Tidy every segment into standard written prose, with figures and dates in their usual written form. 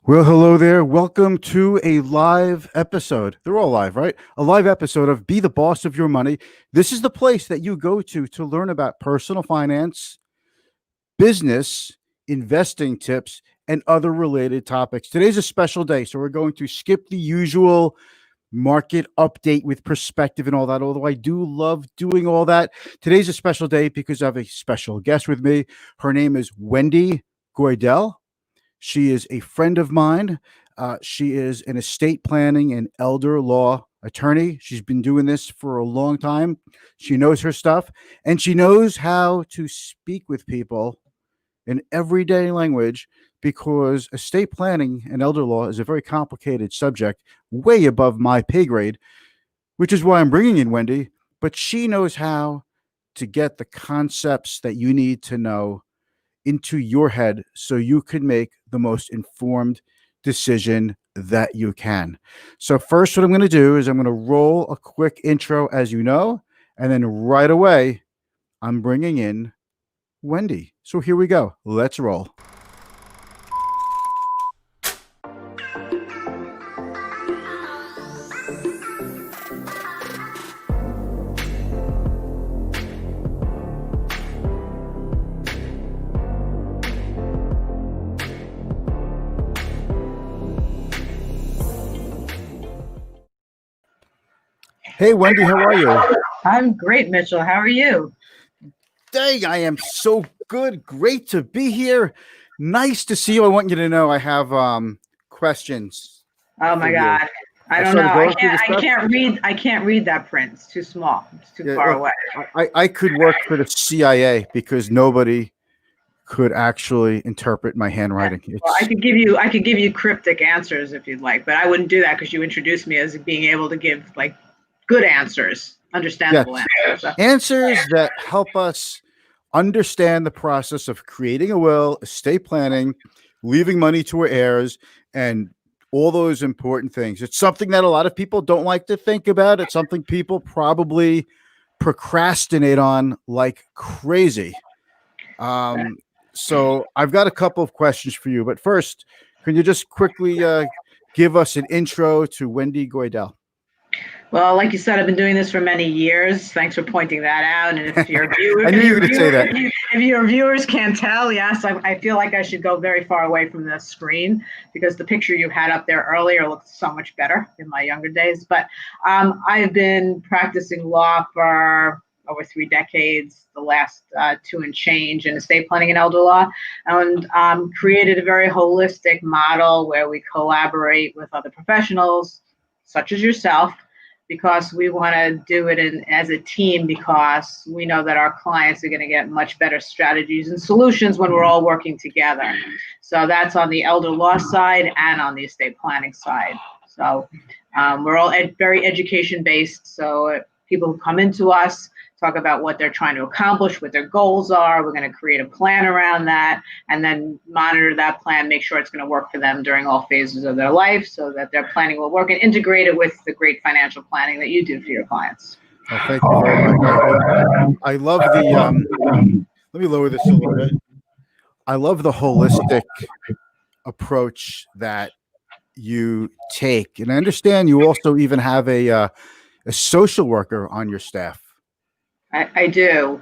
Well, hello there. Welcome to a live episode. They're all live, right? A live episode of Be the Boss of Your Money. This is the place that you go to learn about personal finance, business, investing tips, and other related topics. Today's a special day, so we're going to skip the usual market update with perspective and all that, although I do love doing all that. Today's a special day because I have a special guest with me. Her name is Wendy Goidel. She is a friend of mine. She is an estate planning and elder law attorney. She's been doing this for a long time. She knows her stuff, and she knows how to speak with people in everyday language because estate planning and elder law is a very complicated subject, way above my pay grade, which is why I'm bringing in Wendy. But she knows how to get the concepts that you need to know into your head so you can make the most informed decision that you can. So first, what I'm going to do is I'm going to roll a quick intro, as you know, and then right away, I'm bringing in Wendy. So here we go. Let's roll. Hey, Wendy, how are you? I'm great, Mitchell. How are you? Dang, I am so good. Great to be here. Nice to see you. I want you to know I have questions. Oh my God. I don't know. I can't read that print. It's too small. It's too far away. I could work for the CIA because nobody could actually interpret my handwriting. Well, I could give you cryptic answers if you'd like, but I wouldn't do that because you introduced me as being able to give like good answers, understandable answers. Answers that help us understand the process of creating a will, estate planning, leaving money to our heirs, and all those important things. It's something that a lot of people don't like to think about. It's something people probably procrastinate on like crazy. So I've got a couple of questions for you, but first, can you just quickly give us an intro to Wendy Goidel? Well, like you said, I've been doing this for many years. Thanks for pointing that out. And if your viewers, I knew you would say that. If your viewers can't tell, yes, I feel like I should go very far away from the screen because the picture you had up there earlier looked so much better in my younger days. But I've been practicing law for over 3 decades, the last 2 and change in estate planning and elder law, and created a very holistic model where we collaborate with other professionals, such as yourself, because we want to do it as a team because we know that our clients are going to get much better strategies and solutions when we're all working together. So that's on the elder law side and on the estate planning side. So we're all very education based. So people who come into us talk about what they're trying to accomplish, what their goals are. We're going to create a plan around that and then monitor that plan, make sure it's going to work for them during all phases of their life so that their planning will work and integrate it with the great financial planning that you do for your clients. Oh, thank you very much. I love the, let me lower this a little bit. I love the holistic approach that you take. And I understand you also even have a social worker on your staff. I do.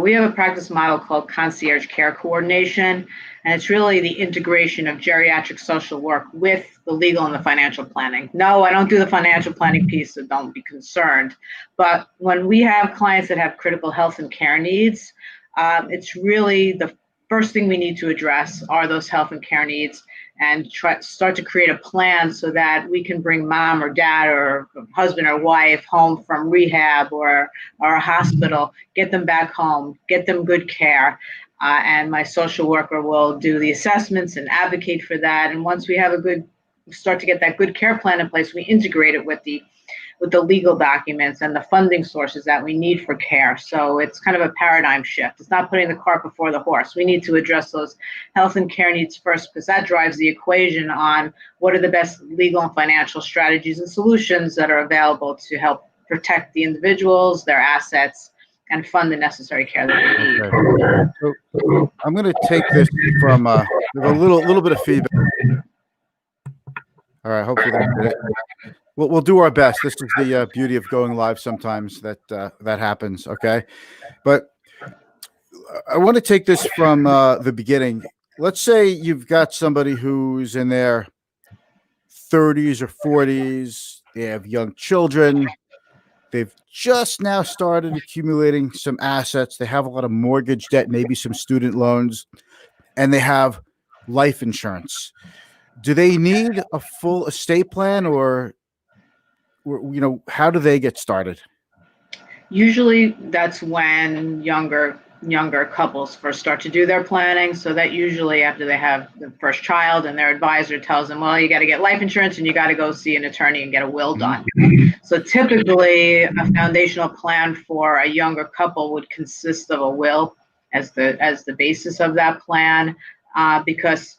We have a practice model called Concierge Care Coordination, and it's really the integration of geriatric social work with the legal and the financial planning. No, I don't do the financial planning piece, so don't be concerned. But when we have clients that have critical health and care needs, it's really the first thing we need to address are those health and care needs and start to create a plan so that we can bring mom or dad or husband or wife home from rehab or a hospital, get them back home, get them good care. And my social worker will do the assessments and advocate for that. And once we have start to get that good care plan in place, we integrate it with the legal documents and the funding sources that we need for care. So it's kind of a paradigm shift. It's not putting the cart before the horse. We need to address those health and care needs first because that drives the equation on what are the best legal and financial strategies and solutions that are available to help protect the individuals, their assets, and fund the necessary care that they need. Okay. So I'm going to take this from a little bit of feedback. All right. Hopefully that did it. We'll do our best. This is the beauty of going live sometimes that that happens. Okay. But I want to take this from the beginning. Let's say you've got somebody who's in their 30s or 40s. They have young children. They've just now started accumulating some assets. They have a lot of mortgage debt, maybe some student loans, and they have life insurance. Do they need a full estate plan, or how do they get started? Usually that's when younger couples first start to do their planning. So that usually after they have the first child and their advisor tells them, well, you got to get life insurance and you got to go see an attorney and get a will done. So typically a foundational plan for a younger couple would consist of a will as the basis of that plan, because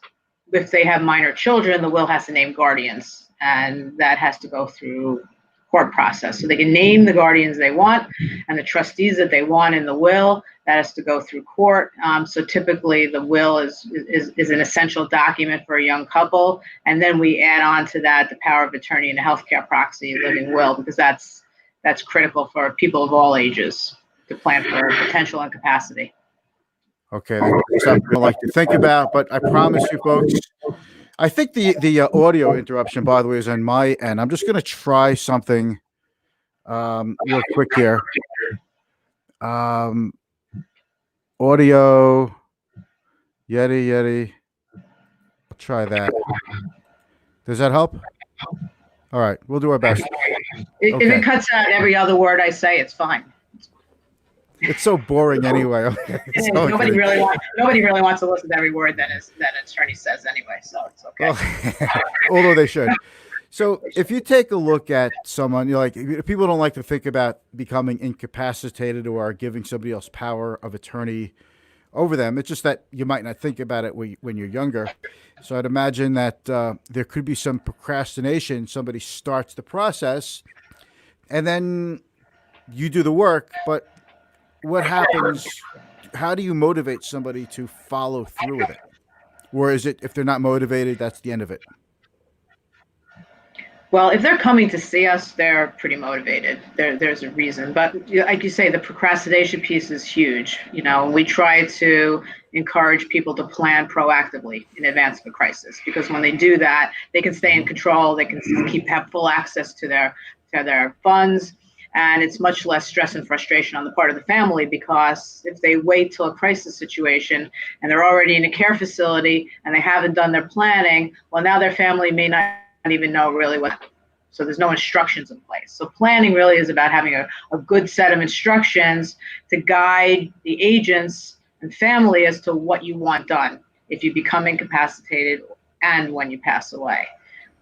if they have minor children, the will has to name guardians, and that has to go through court process. So they can name the guardians they want and the trustees that they want in the will. That has to go through court. So typically the will is an essential document for a young couple. And then we add on to that the power of attorney and a healthcare proxy living will, because that's critical for people of all ages to plan for potential incapacity. Okay, that's something I like to think about, but I promise you folks, I think the audio interruption, by the way, is on my end. I'm just going to try something real quick here. Audio, Yeti. I'll try that. Does that help? All right, we'll do our best. If it cuts out every other word I say, it's fine. It's so boring anyway. Nobody really wants to listen to every word that an attorney says anyway, so it's okay. Well, although they should. So if you take a look at someone, people don't like to think about becoming incapacitated or giving somebody else power of attorney over them. It's just that you might not think about it when you're younger. So I'd imagine that there could be some procrastination. Somebody starts the process and then you do the work, but what happens? How do you motivate somebody to follow through with it? Or is it, if they're not motivated, that's the end of it? Well, if they're coming to see us, they're pretty motivated. There's a reason. But like you say, the procrastination piece is huge. We try to encourage people to plan proactively in advance of a crisis, because when they do that, they can stay in control. They can have full access to their funds. And it's much less stress and frustration on the part of the family, because if they wait till a crisis situation and they're already in a care facility and they haven't done their planning, well, now their family may not even know really what. So there's no instructions in place. So planning really is about having a good set of instructions to guide the agents and family as to what you want done if you become incapacitated and when you pass away.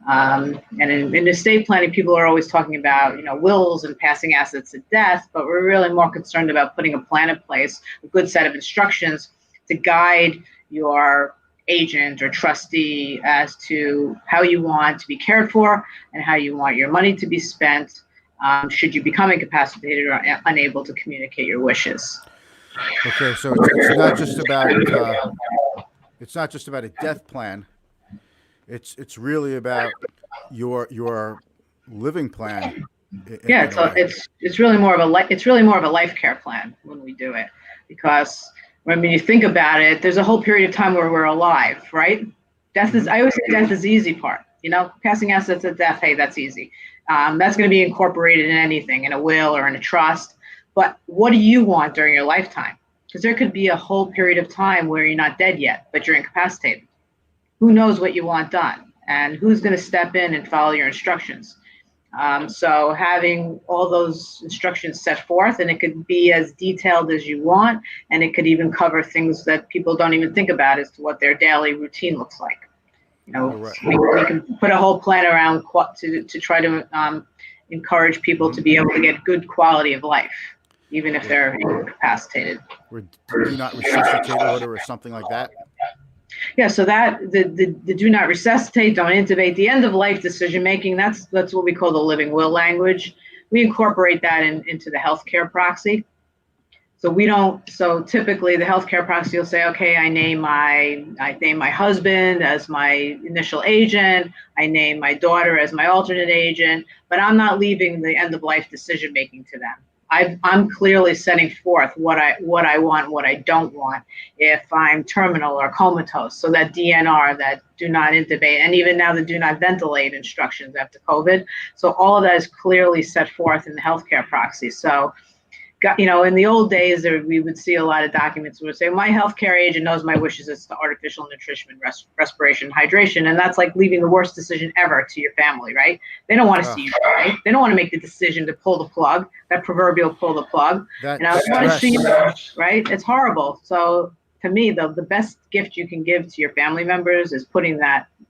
And in estate planning, people are always talking about, wills and passing assets at death, but we're really more concerned about putting a plan in place, a good set of instructions to guide your agent or trustee as to how you want to be cared for and how you want your money to be spent, should you become incapacitated or unable to communicate your wishes. Okay, so it's not just about a death plan. It's really about your living plan. Yeah, it's really more of a life care plan when we do it, because when you think about it, there's a whole period of time where we're alive, right? I always say death is the easy part. Passing assets at death, hey, that's easy. That's going to be incorporated in anything, in a will or in a trust. But what do you want during your lifetime? Because there could be a whole period of time where you're not dead yet, but you're incapacitated. Who knows what you want done, and who's going to step in and follow your instructions? So having all those instructions set forth, and it could be as detailed as you want, and it could even cover things that people don't even think about as to what their daily routine looks like. Right. We can put a whole plan around to try to encourage people to be able to get good quality of life, even if they're incapacitated. Do not resuscitate order or something like that. Yeah, so that the do not resuscitate, don't intubate, the end of life decision making, that's what we call the living will language. We incorporate that into the healthcare proxy. So we don't. So typically, the healthcare proxy will say, "Okay, I name my husband as my initial agent. I name my daughter as my alternate agent, but I'm not leaving the end of life decision making to them. I'm clearly setting forth what I want, what I don't want, if I'm terminal or comatose. So that DNR, that do not intubate, and even now the do not ventilate instructions after COVID. So all of that is clearly set forth in the healthcare proxy. So in the old days, we would see a lot of documents that would say, my healthcare agent knows my wishes as to artificial nutrition, respiration, hydration. And that's like leaving the worst decision ever to your family, right? They don't want to see you die. They don't want to make the decision to pull the plug, that proverbial pull the plug. That They want to see you, right? It's horrible. So to me, the best gift you can give to your family members is putting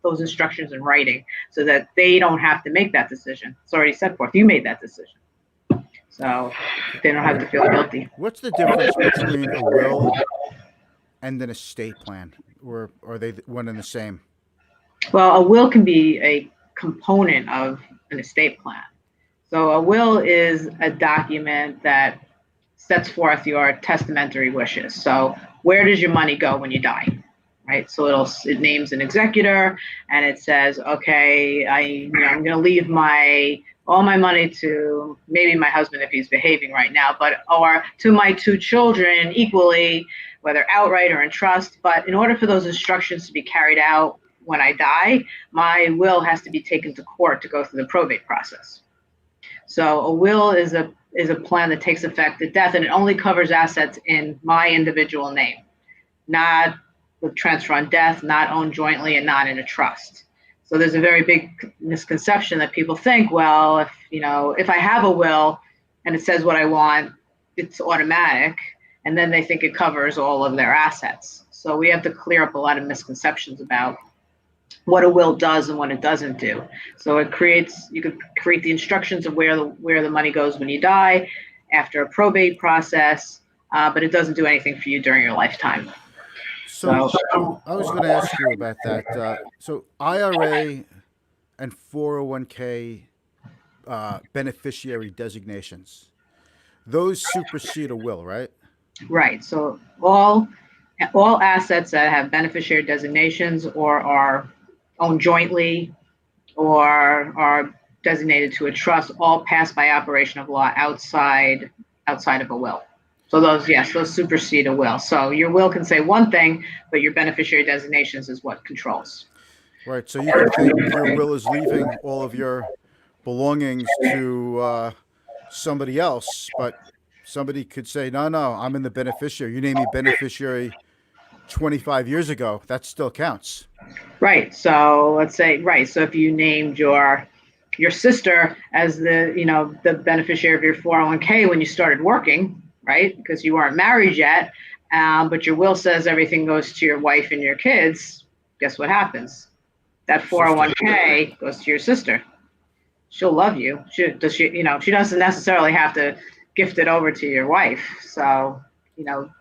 those instructions in writing so that they don't have to make that decision. It's already set forth. You made that decision. So they don't have to feel guilty. What's the difference between a will and an estate plan, or are they one and the same? Well, a will can be a component of an estate plan. So a will is a document that sets forth your testamentary wishes. So where does your money go when you die? Right. So it names an executor, and it says, okay, I'm going to leave all my money to maybe my husband if he's behaving right now, or to my two children equally, whether outright or in trust. But in order for those instructions to be carried out when I die, my will has to be taken to court to go through the probate process. So a will is a plan that takes effect at death, and it only covers assets in my individual name, not with transfer on death, not owned jointly, and not in a trust. So there's a very big misconception that people think, well, if I have a will and it says what I want, it's automatic, and then they think it covers all of their assets. So we have to clear up a lot of misconceptions about what a will does and what it doesn't do. So you could create the instructions of where the money goes when you die after a probate process, but it doesn't do anything for you during your lifetime. So I was going to ask you about that. So IRA and 401k beneficiary designations, those supersede a will, right? Right. So all assets that have beneficiary designations or are owned jointly or are designated to a trust all pass by operation of law outside of a will. So those supersede a will. So your will can say one thing, but your beneficiary designations is what controls. Right. So you can think your will is leaving all of your belongings to somebody else, but somebody could say, no, I'm in the beneficiary. You named me beneficiary 25 years ago. That still counts. Right. So let's say, so if you named your sister as the beneficiary of your 401k when you started working, right? Because you weren't married yet, but your will says everything goes to your wife and your kids. Guess what happens? That 401k goes to your sister. She'll love you. She doesn't necessarily have to gift it over to your wife. So,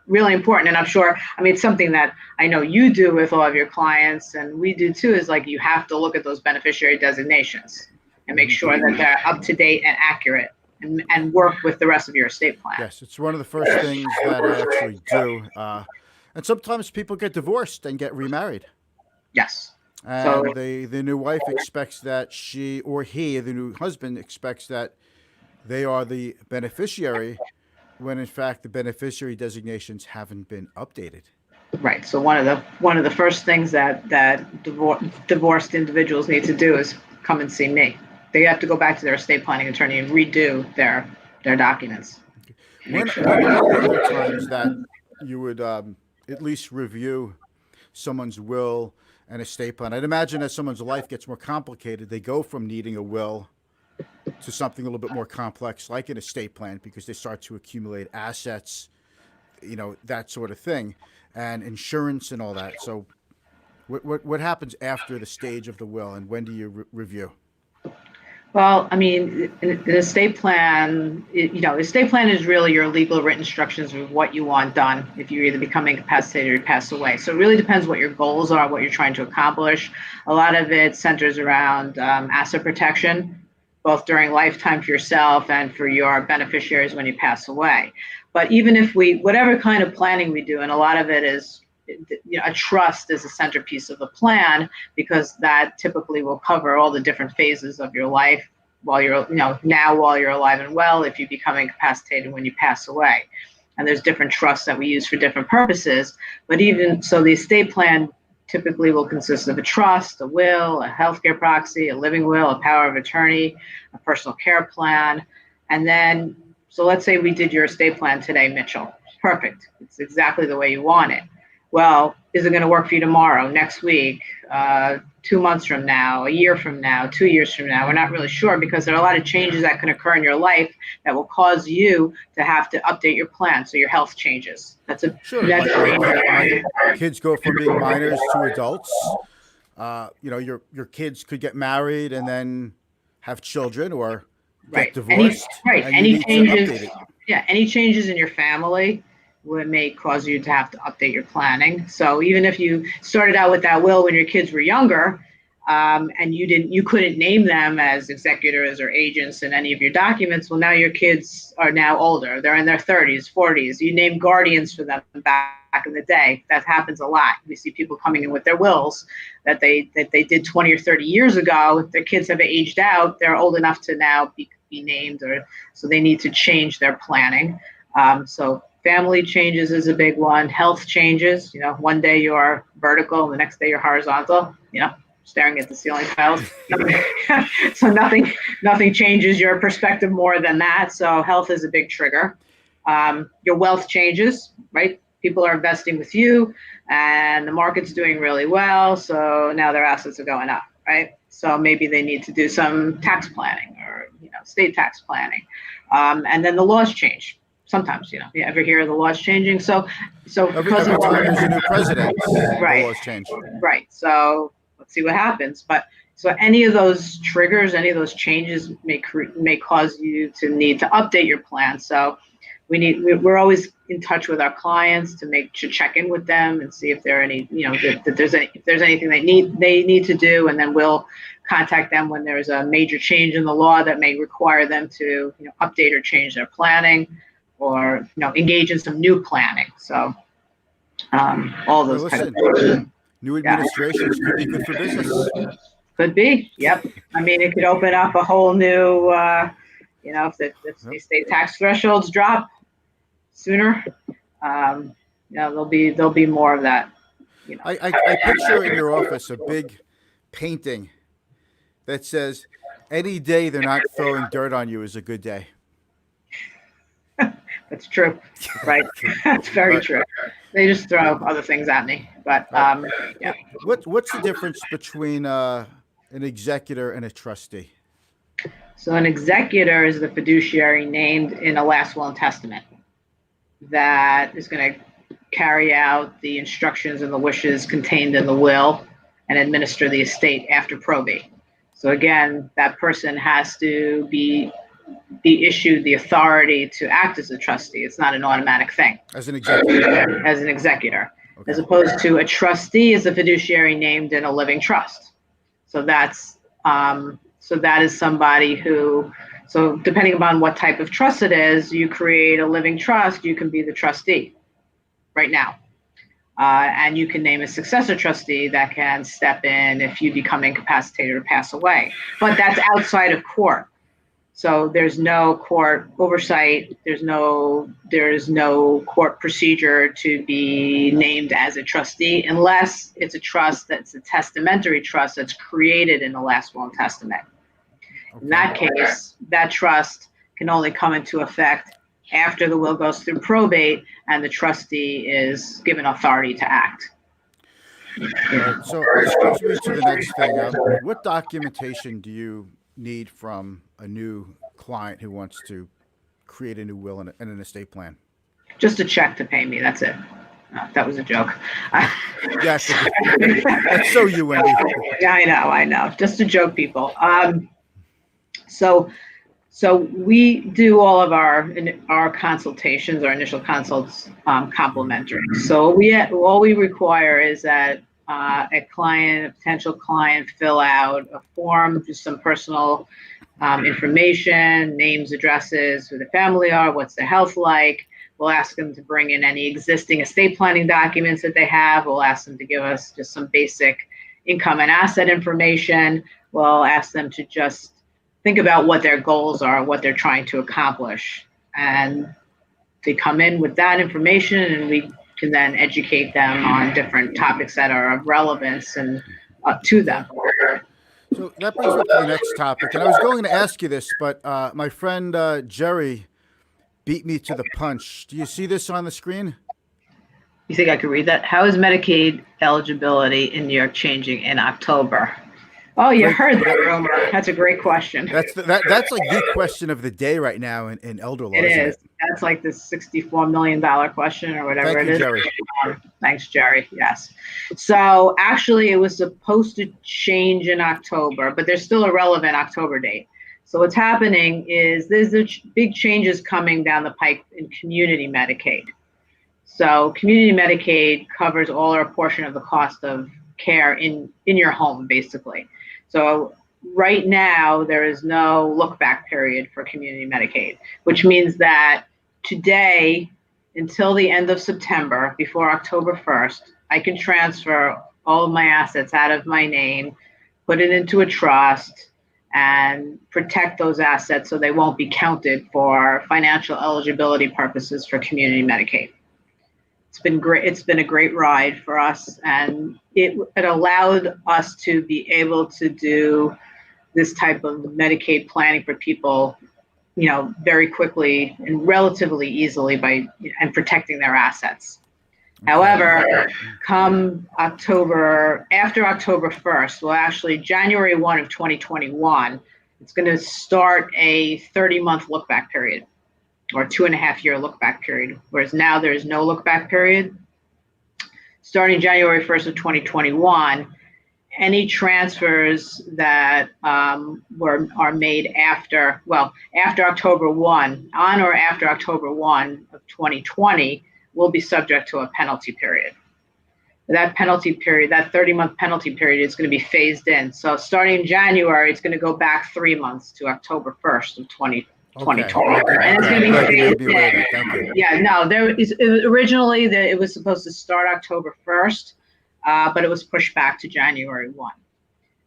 really important. And I'm sure, it's something that I know you do with all of your clients, and we do too, is like you have to look at those beneficiary designations and make sure that they're up to date and accurate. And work with the rest of your estate plan. Yes, it's one of the first things that I actually do. And sometimes people get divorced and get remarried. Yes. And the new wife expects that she or he, the new husband, expects that they are the beneficiary, when in fact the beneficiary designations haven't been updated. Right. So one of the first things that divorced individuals need to do is come and see me. They have to go back to their estate planning attorney and redo their documents. When are the other times that you would at least review someone's will and estate plan? I'd imagine as someone's life gets more complicated, they go from needing a will to something a little bit more complex, like an estate plan, because they start to accumulate assets, that sort of thing, and insurance and all that. So what happens after the stage of the will, and when do you review? Well, an estate plan, estate plan is really your legal written instructions of what you want done if you either become incapacitated or you pass away. So it really depends what your goals are, what you're trying to accomplish. A lot of it centers around asset protection, both during lifetime for yourself and for your beneficiaries when you pass away. But even if whatever kind of planning we do, and a lot of it is, a trust is a centerpiece of the plan, because that typically will cover all the different phases of your life while you're, now while you're alive and well, if you become incapacitated when you pass away. And there's different trusts that we use for different purposes. But even so, the estate plan typically will consist of a trust, a will, a healthcare proxy, a living will, a power of attorney, a personal care plan. And then, so let's say we did your estate plan today, Mitchell. Perfect. It's exactly the way you want it. Well, is it going to work for you tomorrow, next week, 2 months from now, a year from now, 2 years from now? We're not really sure, because there are a lot of changes that can occur in your life that will cause you to have to update your plan. So your health changes. That's a Sure. Like kids go from being minors to adults. Your kids could get married and then have children, or get divorced. Any changes? Yeah, any changes in your family may cause you to have to update your planning. So even if you started out with that will when your kids were younger, and you couldn't name them as executors or agents in any of your documents, well, now your kids are now older. They're in their 30s, 40s. You named guardians for them back in the day. That happens a lot. We see people coming in with their wills that they did 20 or 30 years ago. Their kids have aged out. They're old enough to now be named, so they need to change their planning. So family changes is a big one. Health changes. One day you're vertical, and the next day you're horizontal. Staring at the ceiling tiles. So nothing changes your perspective more than that. So health is a big trigger. Your wealth changes, right? People are investing with you, and the market's doing really well. So now their assets are going up, right? So maybe they need to do some tax planning, or state tax planning, and then the laws change. Sometimes, you ever hear of the laws changing? So every time there's a new president, right, the laws change. Right. So let's see what happens. But so any of those triggers, any of those changes may cause you to need to update your plan. So we're always in touch with our clients to check in with them and see if there are any, if there's anything they need to do, and then we'll contact them when there's a major change in the law that may require them to update or change their planning, or engage in some new planning. So all those kind of things. New administrations could be good for business. Could be, yep. I mean, it could open up a whole new, if the state tax thresholds drop sooner, there'll be more of that. I picture in your office a big painting that says, "Any day they're not throwing dirt on you is a good day." That's true, right? That's very true. They just throw other things at me, but yeah. What's the difference between an executor and a trustee? So an executor is the fiduciary named in a last will and testament that is going to carry out the instructions and the wishes contained in the will and administer the estate after probate. So again, that person has to be issued the authority to act as a trustee. It's not an automatic thing. As an executor. As an executor. Okay. As opposed to a trustee is a fiduciary named in a living trust. So that is somebody who, so depending upon what type of trust it is, you create a living trust, you can be the trustee right now. And you can name a successor trustee that can step in if you become incapacitated or pass away. But that's outside of court. So there's no court oversight. There's no court procedure to be named as a trustee, unless it's a trust that's a testamentary trust that's created in the last will and testament. Okay. In that case, that trust can only come into effect after the will goes through probate and the trustee is given authority to act. So this brings me to the next thing. What documentation do you need from a new client who wants to create a new will and an estate plan? Just a check to pay me. That's it. That was a joke. Yes, that's so you, Wendy. Yeah, I know. Just a joke, people. So we do all of our consultations, our initial consults, complimentary. So all we require is that a potential client, fill out a form, just some personal information, names, addresses, who the family are, what's their health like, We'll ask them to bring in any existing estate planning documents that they have. We'll ask them to give us just some basic income and asset information. We'll ask them to just think about what their goals are, what they're trying to accomplish. And they come in with that information, and we can then educate them on different topics that are of relevance and to them. So that brings me up to the next topic. And I was going to ask you this, but my friend Jerry beat me to the punch. Do you see this on the screen? You think I could read that? How is Medicaid eligibility in New York changing in October? Oh, you heard that rumor. That's a great question. That's like the question of the day right now in elder law. It is. That's like the $64 million question or whatever. Thank it you, is. Jerry. Thanks, Jerry. Yes. So actually, it was supposed to change in October, but there's still a relevant October date. So what's happening is there's big changes coming down the pike in community Medicaid. So community Medicaid covers all or a portion of the cost of care in your home, basically. So right now, there is no look back period for community Medicaid, which means that today, until the end of September, before October 1st, I can transfer all of my assets out of my name, put it into a trust, and protect those assets so they won't be counted for financial eligibility purposes for community Medicaid. It's been great. It's been a great ride for us, and it allowed us to be able to do this type of Medicaid planning for people, very quickly and relatively easily and protecting their assets. However, come October, after October 1st, well, actually January 1 of 2021, it's going to start a 30-month look back period, or 2.5-year look back period, whereas now there is no look back period. Starting January 1st of 2021, any transfers that are made after October 1, on or after October 1 of 2020, will be subject to a penalty period. That penalty period, that 30-month penalty period, is going to be phased in. So starting in January, it's going to go back 3 months to October 1st of 2020. And it's going to be phased in. Yeah, no, originally it was supposed to start October 1st, but it was pushed back to January 1.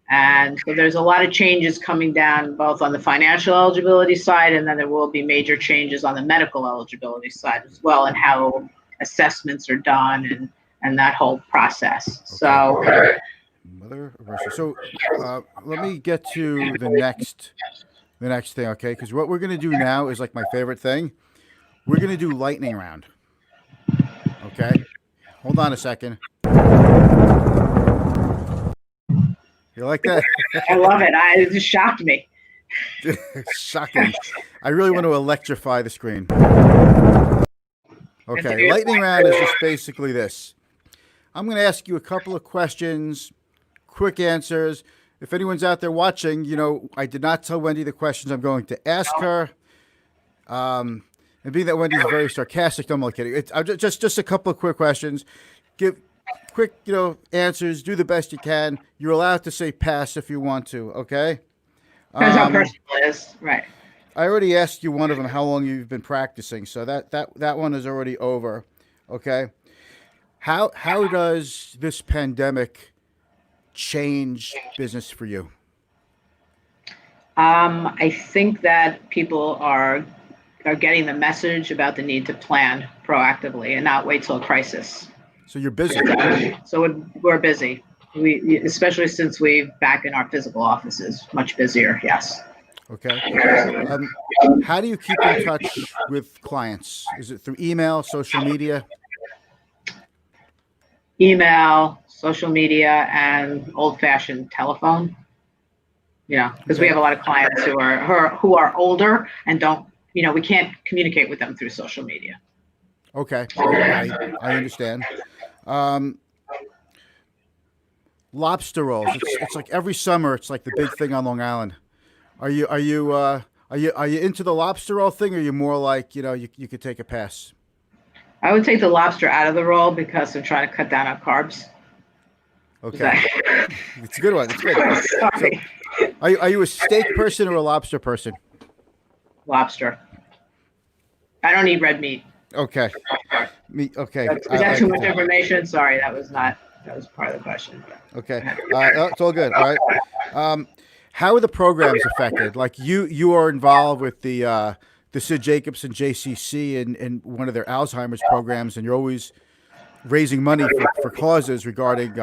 And so there's a lot of changes coming down, both on the financial eligibility side, and then there will be major changes on the medical eligibility side as well, and how assessments are done and that whole process. Okay. So let me get to the next thing, okay? Because what we're going to do now is like my favorite thing. We're going to do lightning round. Okay? Hold on a second. You like that? I love it. It just shocked me. Shocking. I really want to electrify the screen. Okay, lightning round is just basically this. I'm going to ask you a couple of questions, quick answers. If anyone's out there watching, I did not tell Wendy the questions I'm going to ask her. And being that Wendy's very sarcastic, no, I'm only kidding. Just a couple of quick questions. Give quick, answers. Do the best you can. You're allowed to say pass if you want to. Okay. Depends how personal it is, right? I already asked you one of them, how long you've been practicing, so that one is already over. Okay. How does this pandemic change business for you? I think that people are getting the message about the need to plan proactively and not wait till a crisis. So you're busy. So we're busy. We, especially since we're back in our physical offices, much busier. Yes. Okay. How do you keep in touch with clients? Is it through email, social media? Email, social media, and old-fashioned telephone. Because we have a lot of clients who are older and don't, we can't communicate with them through social media. Okay, I understand. Lobster rolls. It's like every summer. It's like the big thing on Long Island. Are you into the lobster roll thing, or are you more like you could take a pass? I would take the lobster out of the roll because I'm trying to cut down on carbs. Okay, it's a good one. It's good. Sorry. So, are you a steak person or a lobster person? Lobster. I don't eat red meat. Okay. Okay. Is that too much information? Sorry, that was part of the question. Okay. It's all good. All right. How are the programs affected? Like you are involved with the Sid Jacobson JCC and one of their Alzheimer's programs, and you're always raising money for causes regarding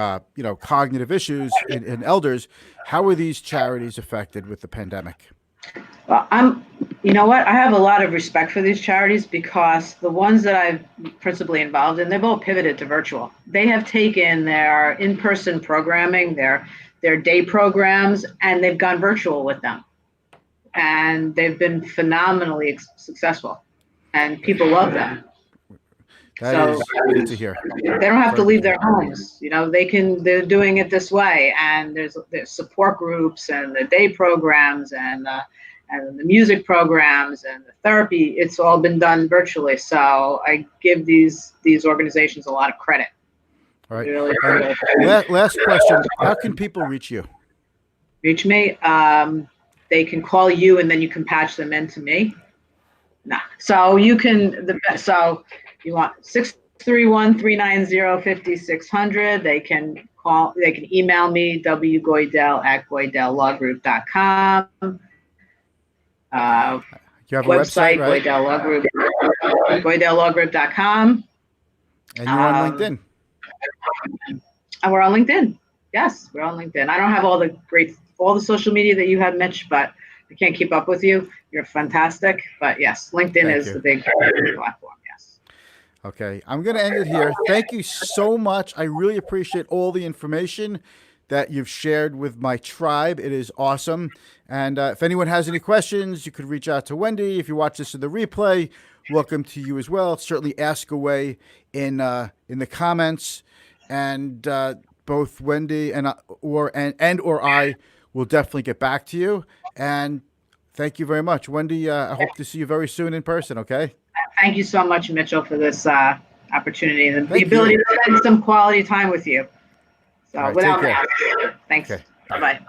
cognitive issues in elders. How are these charities affected with the pandemic? Well, you know what? I have a lot of respect for these charities because the ones that I've principally involved in, they've all pivoted to virtual. They have taken their in-person programming, their day programs, and they've gone virtual with them. And they've been phenomenally successful, and people love them. That is good to hear. They don't have to leave their homes. They're doing it this way. And there's support groups and the day programs and the music programs and the therapy. It's all been done virtually. So I give these organizations a lot of credit. All right. Really last question. How can people reach you? Reach me. They can call you and then you can patch them into me. No. So you can, you want 631-390-5600. They can email me, wgoidel@goidellawgroup.com. You have a website, right? goidellawgroup.com. And you're on LinkedIn. And we're on LinkedIn. Yes, we're on LinkedIn. I don't have all the social media that you have, Mitch, but I can't keep up with you. You're fantastic. But yes, LinkedIn is the big platform. Yes. Okay. I'm going to end it here. Thank you so much. I really appreciate all the information that you've shared with my tribe. It is awesome. And if anyone has any questions, you could reach out to Wendy. If you watch this in the replay, welcome to you as well. Certainly ask away in the comments. And both Wendy and I will definitely get back to you. And thank you very much. Wendy, I hope to see you very soon in person, okay? Thank you so much, Mitchell, for this opportunity and the ability to spend some quality time with you. So right, without that, thanks. Okay. Bye-bye.